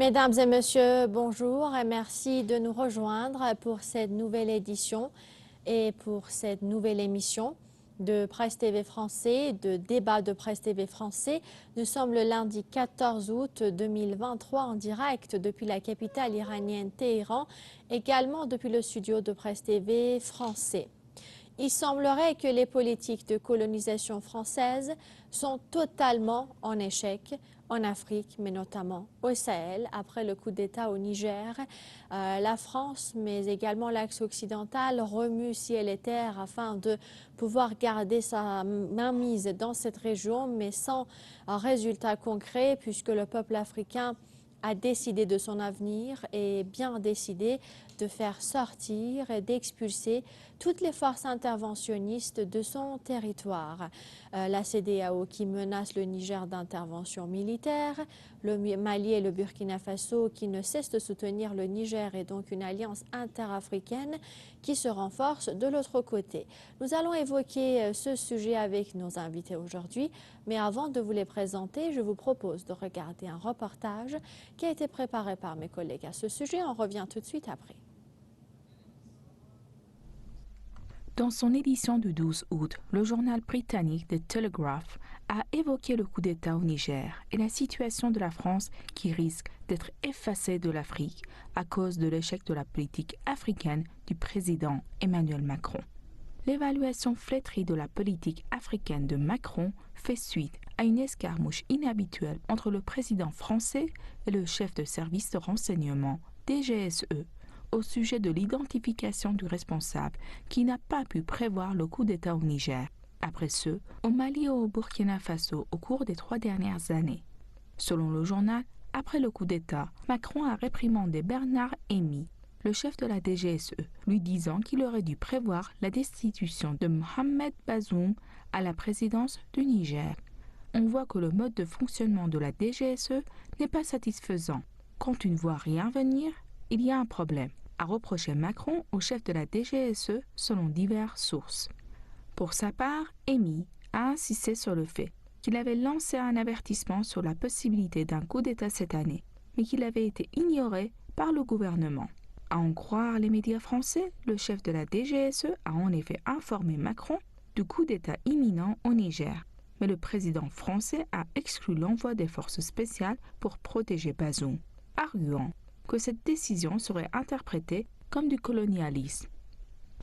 Mesdames et messieurs, bonjour et merci de nous rejoindre pour cette nouvelle édition et pour cette nouvelle émission de Presse TV français, de débat de Presse TV français. Nous sommes le lundi 14 août 2023 en direct depuis la capitale iranienne Téhéran, également depuis le studio de Presse TV français. Il semblerait que les politiques de colonisation française sont totalement en échec en Afrique, mais notamment au Sahel. Après le coup d'État au Niger, la France, mais également l'axe occidental, remue ciel et terre afin de pouvoir garder sa mainmise dans cette région, mais sans résultat concret, puisque le peuple africain a décidé de son avenir et bien décidé de faire sortir et d'expulser toutes les forces interventionnistes de son territoire. La CEDEAO qui menace le Niger d'intervention militaire, le Mali et le Burkina Faso qui ne cessent de soutenir le Niger et donc une alliance interafricaine qui se renforce de l'autre côté. Nous allons évoquer ce sujet avec nos invités aujourd'hui, mais avant de vous les présenter, je vous propose de regarder un reportage qui a été préparé par mes collègues à ce sujet. On revient tout de suite après. Dans son édition du 12 août, le journal britannique The Telegraph a évoqué le coup d'État au Niger et la situation de la France qui risque d'être effacée de l'Afrique à cause de l'échec de la politique africaine du président Emmanuel Macron. L'évaluation flétrie de la politique africaine de Macron fait suite à une escarmouche inhabituelle entre le président français et le chef de service de renseignement DGSE au sujet de l'identification du responsable qui n'a pas pu prévoir le coup d'État au Niger, après ceux au Mali et au Burkina Faso au cours des 3 dernières années. Selon le journal, après le coup d'État, Macron a réprimandé Bernard Hémy, le chef de la DGSE, lui disant qu'il aurait dû prévoir la destitution de Mohamed Bazoum à la présidence du Niger. On voit que le mode de fonctionnement de la DGSE n'est pas satisfaisant. Quand tu ne vois rien venir, il y a un problème, a reproché Macron au chef de la DGSE selon diverses sources. Pour sa part, Hémy a insisté sur le fait qu'il avait lancé un avertissement sur la possibilité d'un coup d'État cette année, mais qu'il avait été ignoré par le gouvernement. À en croire les médias français, le chef de la DGSE a en effet informé Macron du coup d'État imminent au Niger, mais le président français a exclu l'envoi des forces spéciales pour protéger Bazoum, arguant que cette décision serait interprétée comme du colonialisme.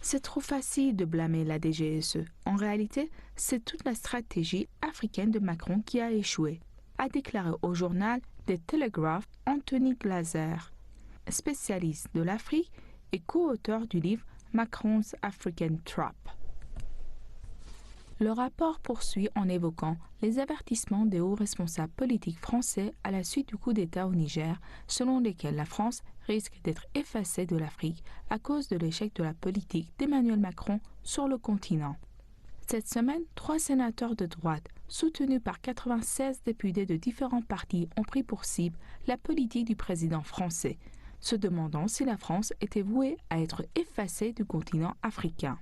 C'est trop facile de blâmer la DGSE. En réalité, c'est toute la stratégie africaine de Macron qui a échoué, a déclaré au journal The Telegraph Anthony Glaser, spécialiste de l'Afrique et co-auteur du livre Macron's African Trap. Le rapport poursuit en évoquant les avertissements des hauts responsables politiques français à la suite du coup d'État au Niger, selon lesquels la France risque d'être effacée de l'Afrique à cause de l'échec de la politique d'Emmanuel Macron sur le continent. Cette semaine, 3 sénateurs de droite, soutenus par 96 députés de différents partis, ont pris pour cible la politique du président français, se demandant si la France était vouée à être effacée du continent africain.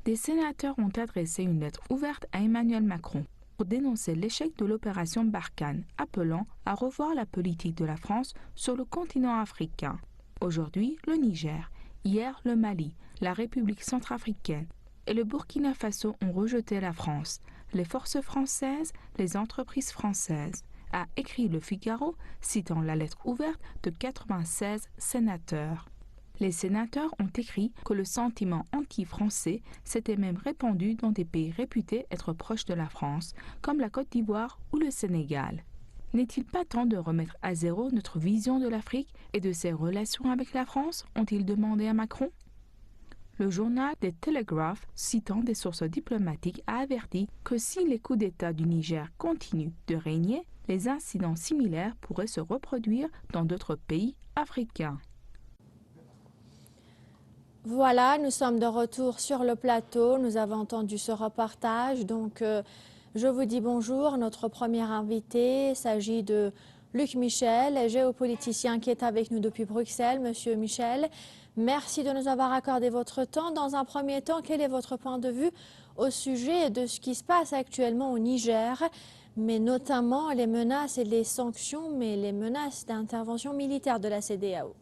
Des sénateurs ont adressé une lettre ouverte à Emmanuel Macron pour dénoncer l'échec de l'opération Barkhane, appelant à revoir la politique de la France sur le continent africain. Aujourd'hui, le Niger, hier le Mali, la République centrafricaine et le Burkina Faso ont rejeté la France, les forces françaises, les entreprises françaises, a écrit Le Figaro, citant la lettre ouverte de 96 sénateurs. Les sénateurs ont écrit que le sentiment anti-français s'était même répandu dans des pays réputés être proches de la France, comme la Côte d'Ivoire ou le Sénégal. N'est-il pas temps de remettre à zéro notre vision de l'Afrique et de ses relations avec la France, ont-ils demandé à Macron? Le journal The Telegraph, citant des sources diplomatiques, a averti que si les coups d'État du Niger continuent de régner, les incidents similaires pourraient se reproduire dans d'autres pays africains. Voilà, nous sommes de retour sur le plateau. Nous avons entendu ce reportage. Donc, je vous dis bonjour. Notre premier invité s'agit de Luc Michel, géopoliticien qui est avec nous depuis Bruxelles. Monsieur Michel, merci de nous avoir accordé votre temps. Dans un premier temps, quel est votre point de vue au sujet de ce qui se passe actuellement au Niger, mais notamment les menaces et les sanctions, mais les menaces d'intervention militaire de la CEDEAO.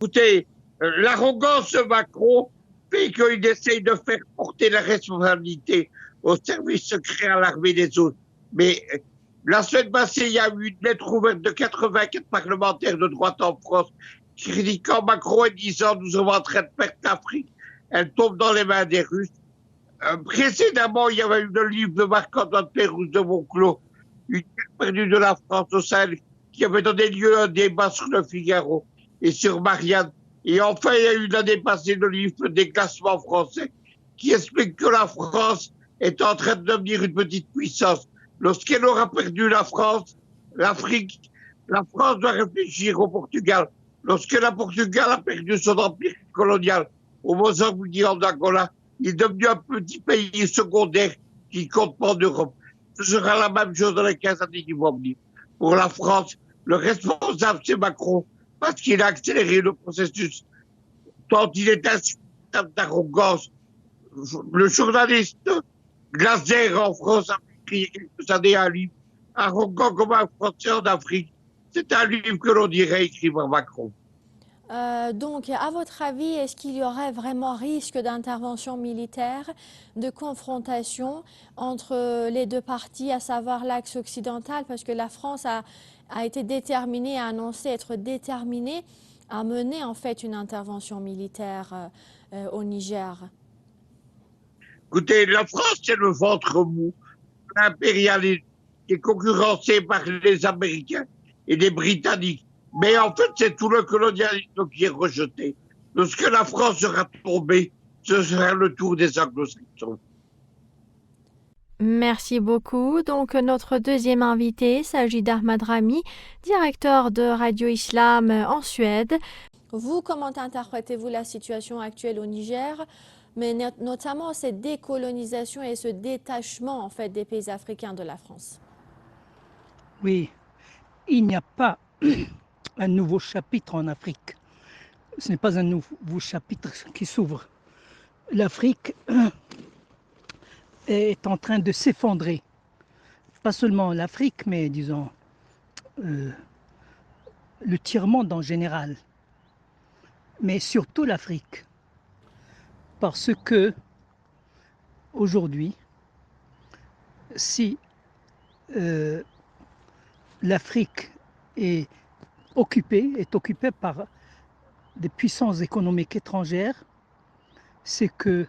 Écoutez, l'arrogance de Macron fait qu'il essaye de faire porter la responsabilité au service secret à l'armée des autres. Mais la semaine passée, il y a eu une lettre ouverte de 84 parlementaires de droite en France critiquant Macron et disant nous sommes en train de perdre l'Afrique. Elle tombe dans les mains des Russes. Précédemment, il y avait eu le livre de Marc-Antoine Pérouse de Monclos, Une terre perdue de la France au Sahel, qui avait donné lieu à un débat sur le Figaro et sur Marianne. Et enfin, il y a eu l'année passée le livre des classements français, qui explique que la France est en train de devenir une petite puissance. Lorsqu'elle aura perdu la France, l'Afrique, la France doit réfléchir au Portugal. Lorsque la Portugal a perdu son empire colonial au Mozambique et en Angola, il est devenu un petit pays secondaire qui compte pas en Europe. Ce sera la même chose dans les 15 années qui vont venir. Pour la France, le responsable, c'est Macron, parce qu'il a accéléré le processus tant il est insupportable d'arrogance. Le journaliste Glaser en France a écrit quelques années un livre, Arrogant comme un Français en Afrique. C'est un livre que l'on dirait écrit par Macron. Donc, à votre avis, est-ce qu'il y aurait vraiment risque d'intervention militaire, de confrontation entre les deux parties, à savoir l'axe occidental, parce que la France a été déterminée, a annoncé être déterminée à mener en fait une intervention militaire au Niger? Écoutez, la France, c'est le ventre mou, l'impérialisme, qui est concurrencé par les Américains et les Britanniques. Mais en fait, c'est tout le colonialisme qui est rejeté. Lorsque la France sera tombée, ce sera le tour des Anglo-Saxons. Merci beaucoup. Donc, notre deuxième invité s'agit d'Ahmad Rami, directeur de Radio Islam en Suède. Vous, comment interprétez-vous la situation actuelle au Niger, mais notamment cette décolonisation et ce détachement en fait des pays africains de la France? Oui, il n'y a pas un nouveau chapitre en Afrique. Ce n'est pas un nouveau chapitre qui s'ouvre. L'Afrique est en train de s'effondrer. Pas seulement l'Afrique, mais disons le tiers-monde en général. Mais surtout l'Afrique. Parce que aujourd'hui, si l'Afrique est occupée par des puissances économiques étrangères, c'est que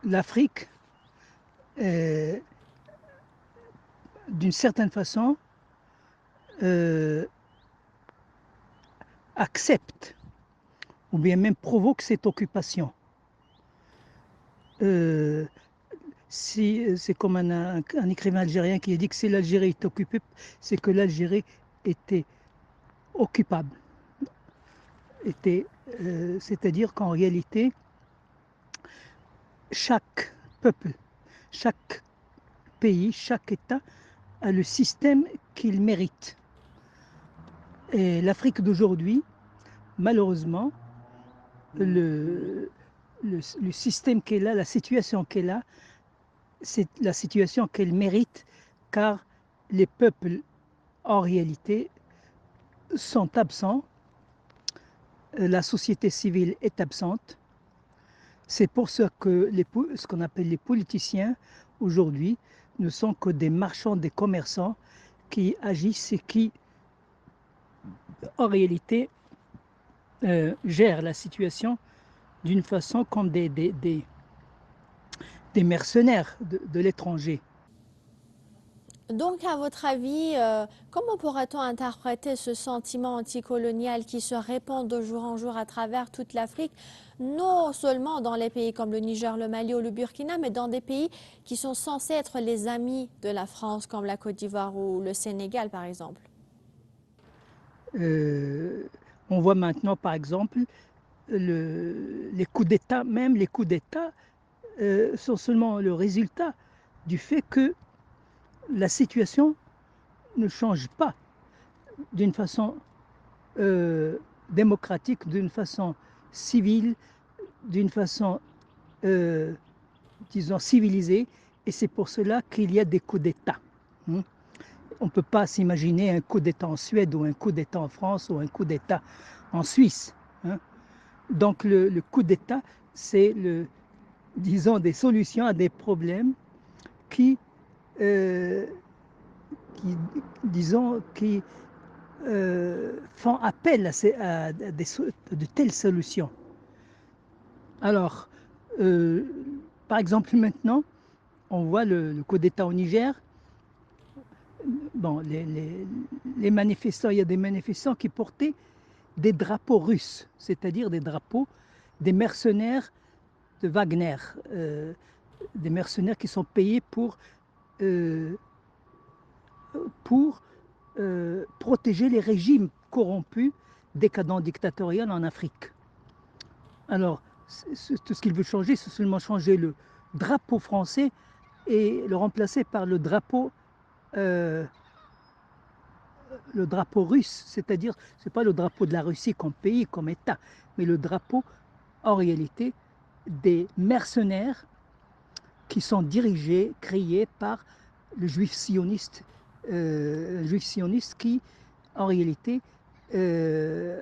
l'Afrique, d'une certaine façon, accepte ou bien même provoque cette occupation. C'est comme un écrivain algérien qui a dit que si l'Algérie est occupée, c'est que l'Algérie était occupable. C'est-à-dire qu'en réalité, chaque peuple, chaque pays, chaque État a le système qu'il mérite. Et l'Afrique d'aujourd'hui, malheureusement, le système qu'elle a, la situation qu'elle a, c'est la situation qu'elle mérite, car les peuples, en réalité, sont absents, la société civile est absente. C'est pour ça que ce qu'on appelle les politiciens, aujourd'hui, ne sont que des marchands, des commerçants qui agissent et qui, en réalité, gèrent la situation d'une façon comme des mercenaires de l'étranger. Donc, à votre avis, comment pourra-t-on interpréter ce sentiment anticolonial qui se répand de jour en jour à travers toute l'Afrique, non seulement dans les pays comme le Niger, le Mali ou le Burkina, mais dans des pays qui sont censés être les amis de la France, comme la Côte d'Ivoire ou le Sénégal, par exemple? On voit maintenant, par exemple, les coups d'État, même les coups d'État sont seulement le résultat du fait que la situation ne change pas d'une façon démocratique, d'une façon civile, d'une façon disons, civilisée, et c'est pour cela qu'il y a des coups d'État. On ne peut pas s'imaginer un coup d'État en Suède ou un coup d'État en France ou un coup d'État en Suisse. Donc le coup d'État, c'est disons, des solutions à des problèmes qui font appel à de telles solutions. Alors, par exemple, maintenant, on voit le coup d'État au Niger. Bon, les manifestants, il y a des manifestants qui portaient des drapeaux russes, c'est-à-dire des drapeaux des mercenaires de Wagner, des mercenaires qui sont payés pour protéger les régimes corrompus, décadents, dictatoriaux en Afrique. Alors, tout ce qu'il veut changer, c'est seulement changer le drapeau français et le remplacer par le drapeau russe, c'est-à-dire, ce n'est pas le drapeau de la Russie comme pays, comme État, mais le drapeau, en réalité, des mercenaires qui sont dirigés, créés par le juif sioniste qui, en réalité, se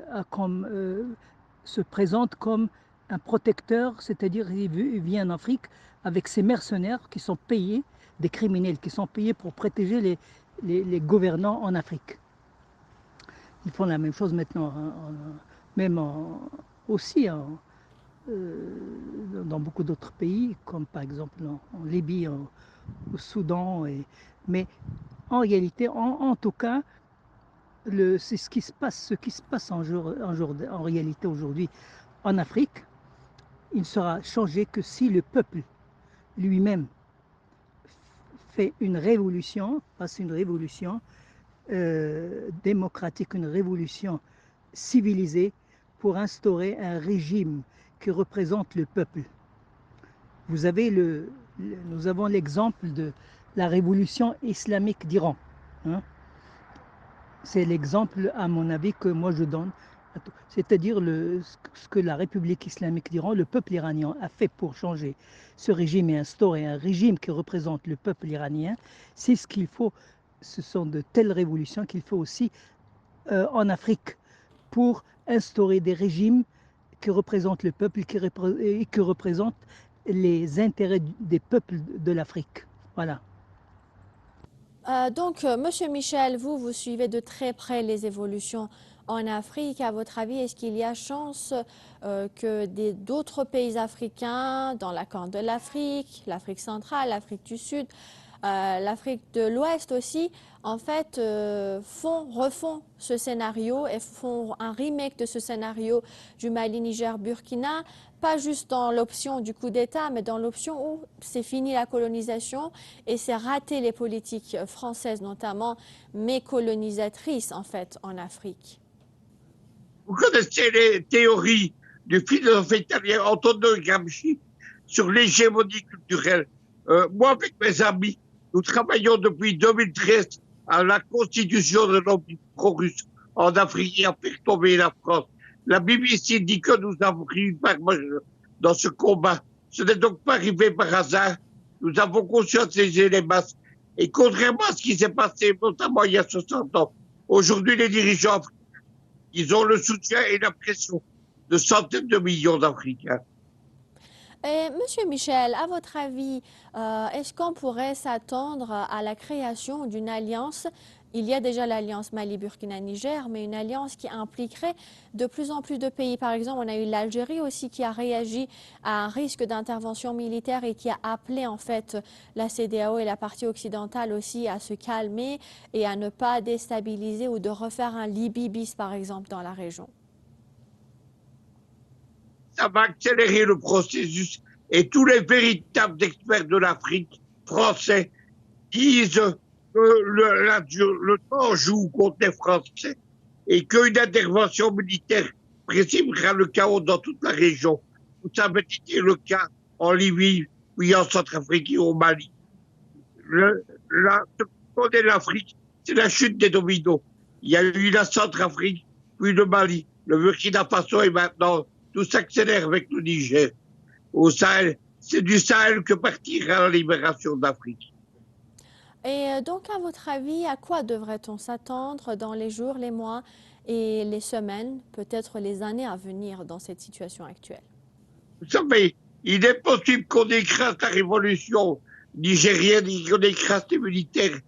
présente comme un protecteur, c'est-à-dire il vient en Afrique avec ses mercenaires qui sont payés, des criminels qui sont payés pour protéger les gouvernants en Afrique. Ils font la même chose maintenant, aussi dans beaucoup d'autres pays, comme par exemple en Libye, au Soudan. Mais en réalité, en tout cas, c'est ce qui se passe en réalité aujourd'hui en Afrique. Il ne sera changé que si le peuple lui-même fait une révolution, passe une révolution démocratique, une révolution civilisée pour instaurer un régime qui représente le peuple. Nous avons l'exemple de la révolution islamique d'Iran. C'est l'exemple, à mon avis, que moi je donne. C'est-à-dire ce que la République islamique d'Iran, le peuple iranien, a fait pour changer ce régime et instaurer un régime qui représente le peuple iranien. C'est ce qu'il faut. Ce sont de telles révolutions qu'il faut aussi en Afrique pour instaurer des régimes qui représentent le peuple et qui représentent les intérêts des peuples de l'Afrique. Voilà. Donc, Monsieur Michel, vous suivez de très près les évolutions en Afrique. À votre avis, est-ce qu'il y a chance que d'autres pays africains, dans la Corne de l'Afrique, l'Afrique centrale, l'Afrique du Sud, l'Afrique de l'Ouest aussi, en fait, refont ce scénario et font un remake de ce scénario du Mali, Niger, Burkina, pas juste dans l'option du coup d'État, mais dans l'option où c'est fini la colonisation et c'est raté les politiques françaises, notamment, mais colonisatrices, en fait, en Afrique. Vous connaissez les théories du philosophe italien Antonio Gramsci sur l'hégémonie culturelle. Moi, avec mes amis, nous travaillons depuis 2013 à la constitution de l'Empire pro-russe en Afrique et à faire tomber la France. La BBC dit que nous avons pris une part majeure dans ce combat. Ce n'est donc pas arrivé par hasard. Nous avons conscience des éléments. Et contrairement à ce qui s'est passé, notamment il y a 60 ans, aujourd'hui les dirigeants africains, ils ont le soutien et la pression de centaines de millions d'Africains. Monsieur Michel, à votre avis, est-ce qu'on pourrait s'attendre à la création d'une alliance? Il y a déjà l'alliance Mali-Burkina-Niger, mais une alliance qui impliquerait de plus en plus de pays. Par exemple, on a eu l'Algérie aussi qui a réagi à un risque d'intervention militaire et qui a appelé en fait la CEDEAO et la partie occidentale aussi à se calmer et à ne pas déstabiliser ou de refaire un Libye bis, par exemple, dans la région. Ça va accélérer le processus et tous les véritables experts de l'Afrique français disent que le temps joue contre les Français et qu'une intervention militaire précipitera le chaos dans toute la région. Ça avait été le cas en Libye, puis en Centrafrique et au Mali. Ce qu'on connaît l'Afrique, c'est la chute des dominos. Il y a eu la Centrafrique, puis le Mali, le Burkina Faso et maintenant tout s'accélère avec le Niger. Au Sahel, c'est du Sahel que partira la libération d'Afrique. Et donc, à votre avis, à quoi devrait-on s'attendre dans les jours, les mois et les semaines, peut-être les années à venir dans cette situation actuelle? Vous savez, il est possible qu'on écrase la révolution nigérienne, qu'on écrase les militaires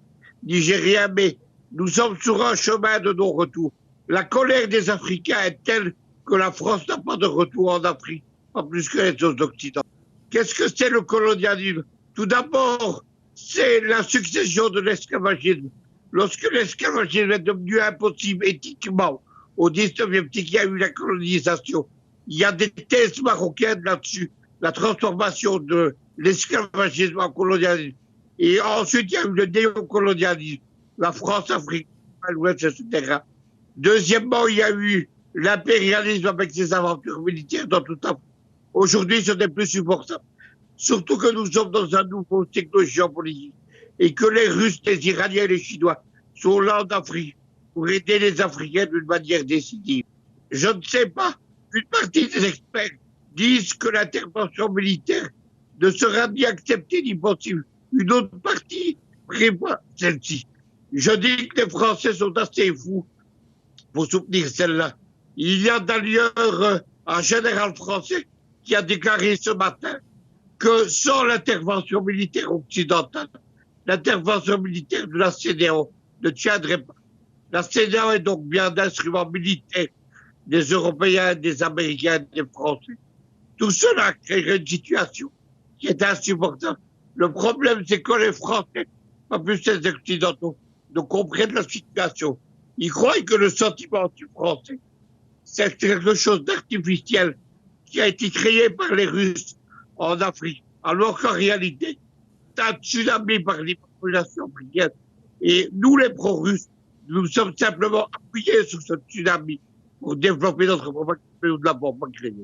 nigériens, mais nous sommes sur un chemin de non-retour. La colère des Africains est telle que la France n'a pas de retour en Afrique, pas plus que les autres occidentaux. Qu'est-ce que c'est le colonialisme? Tout d'abord, c'est la succession de l'esclavagisme. Lorsque l'esclavagisme est devenu impossible éthiquement, au 19e siècle, il y a eu la colonisation. Il y a des thèses marocaines là-dessus, la transformation de l'esclavagisme en colonialisme. Et ensuite, il y a eu le néocolonialisme, la France-Afrique, l'Ouest, etc. Deuxièmement, il y a eu l'impérialisme avec ses aventures militaires dans toute l'Afrique. Aujourd'hui, ce n'est plus supportable. Surtout que nous sommes dans un nouveau cycle géopolitique et que les Russes, les Iraniens et les Chinois sont là en Afrique pour aider les Africains d'une manière décisive. Je ne sais pas. Une partie des experts disent que l'intervention militaire ne sera ni acceptée ni possible. Une autre partie prévoit celle-ci. Je dis que les Français sont assez fous pour soutenir celle-là. Il y a d'ailleurs un général français qui a déclaré ce matin que sans l'intervention militaire occidentale, l'intervention militaire de la CEDEAO ne tiendrait pas. La CEDEAO est donc bien d'instruments militaires des Européens, des Américains, des Français. Tout cela créerait une situation qui est insupportable. Le problème, c'est que les Français, pas plus les Occidentaux, ne comprennent la situation. Ils croient que le sentiment anti-français, c'est quelque chose d'artificiel qui a été créé par les Russes en Afrique, alors qu'en réalité, c'est un tsunami par les populations africaines. Et nous, les pro-russes, nous sommes simplement appuyés sur ce tsunami pour développer notre propre pays, nous ne l'avons pas créé.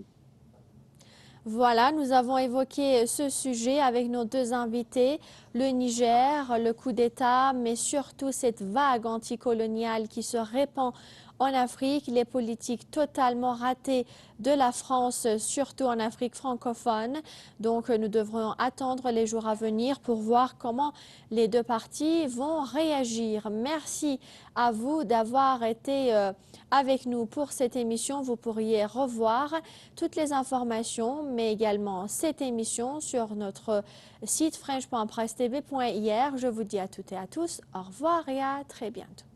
Voilà, nous avons évoqué ce sujet avec nos deux invités, le Niger, le coup d'État, mais surtout cette vague anticoloniale qui se répand en Afrique, les politiques totalement ratées de la France, surtout en Afrique francophone. Donc, nous devrons attendre les jours à venir pour voir comment les deux parties vont réagir. Merci à vous d'avoir été avec nous pour cette émission. Vous pourriez revoir toutes les informations, mais également cette émission sur notre site french.presstv.ir. Je vous dis à toutes et à tous au revoir et à très bientôt.